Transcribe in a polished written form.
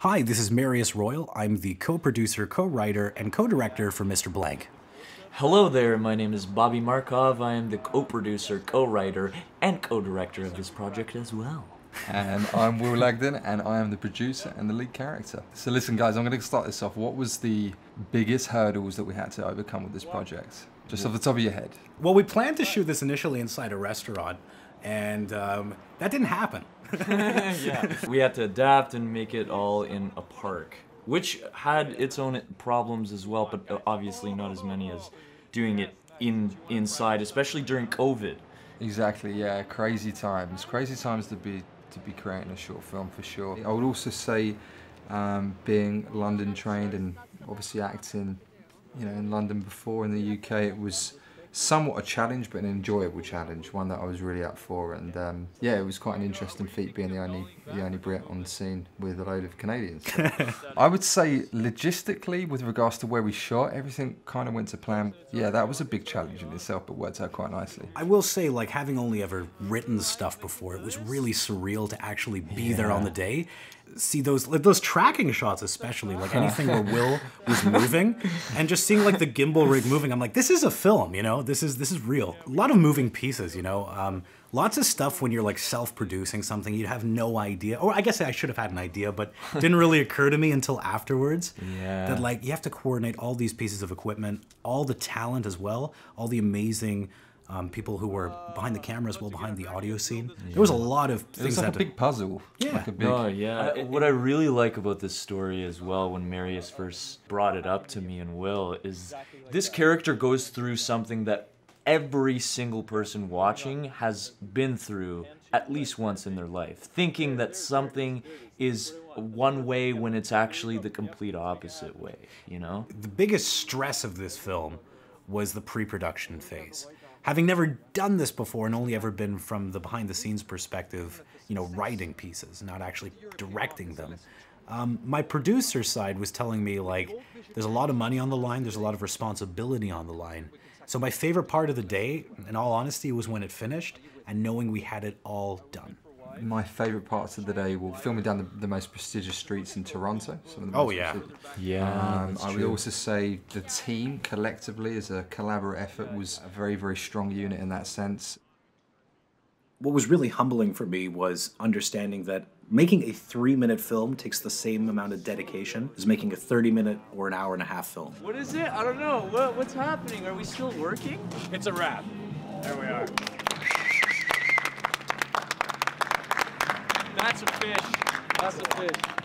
Hi, this is Marius Royal. I'm the co-producer, co-writer, and co-director for Mr.Blank. Hello there, my name is Bobby Markov. I am the co-producer, co-writer, and co-director of this project as well. And I'm Will Lagden, and I am the producer and the lead character. So listen guys, I'm going to start this off. What was the biggest hurdles that we had to overcome with this project? Just off the top of your head. Well, we planned to shoot this initially inside a restaurant, and that didn't happen. Yeah, we had to adapt and make it all in a park, which had its own problems as well, but obviously not as many as doing it inside, especially during COVID. Exactly, yeah, crazy times to be creating a short film for sure. I would also say being London trained and obviously acting, you know, in London before in the UK, it was somewhat a challenge, but an enjoyable challenge, one that I was really up for. And yeah, it was quite an interesting feat being the only Brit on the scene with a load of Canadians. So I would say logistically, with regards to where we shot, everything kind of went to plan. Yeah, that was a big challenge in itself, but worked out quite nicely. I will say, like, having only ever written stuff before, it was really surreal to actually be there on the day. See those tracking shots, especially, like anything where Will was moving, and just seeing like the gimbal rig moving, I'm like, this is a film, you know, this is real. A lot of moving pieces, you know, lots of stuff when you're like self-producing something, you'd have no idea, or I guess I should have had an idea, but it didn't really occur to me until afterwards. Yeah. That like you have to coordinate all these pieces of equipment, all the talent as well, all the amazing people who were behind the camera as well, behind the audio scene. There was a lot of things. It was like a big puzzle. Yeah. Like a big... Oh yeah. What I really like about this story as well, when Marius first brought it up to me and Will, is this character goes through something that every single person watching has been through at least once in their life, thinking that something is one way when it's actually the complete opposite way, you know? The biggest stress of this film was the pre-production phase. Having never done this before and only ever been from the behind-the-scenes perspective, you know, writing pieces, not actually directing them, my producer side was telling me, like, there's a lot of money on the line, there's a lot of responsibility on the line. So my favorite part of the day, in all honesty, was when it finished and knowing we had it all done. My favourite parts of the day were filming down the most prestigious streets in Toronto. Some of the most Yeah, I would also say the team collectively as a collaborative effort was a very, very strong unit in that sense. What was really humbling for me was understanding that making a 3-minute film takes the same amount of dedication as making a 30-minute or an hour-and-a-half film. What is it? I don't know. What's happening? Are we still working? It's a wrap. There we are. That's a fish. That's a fish.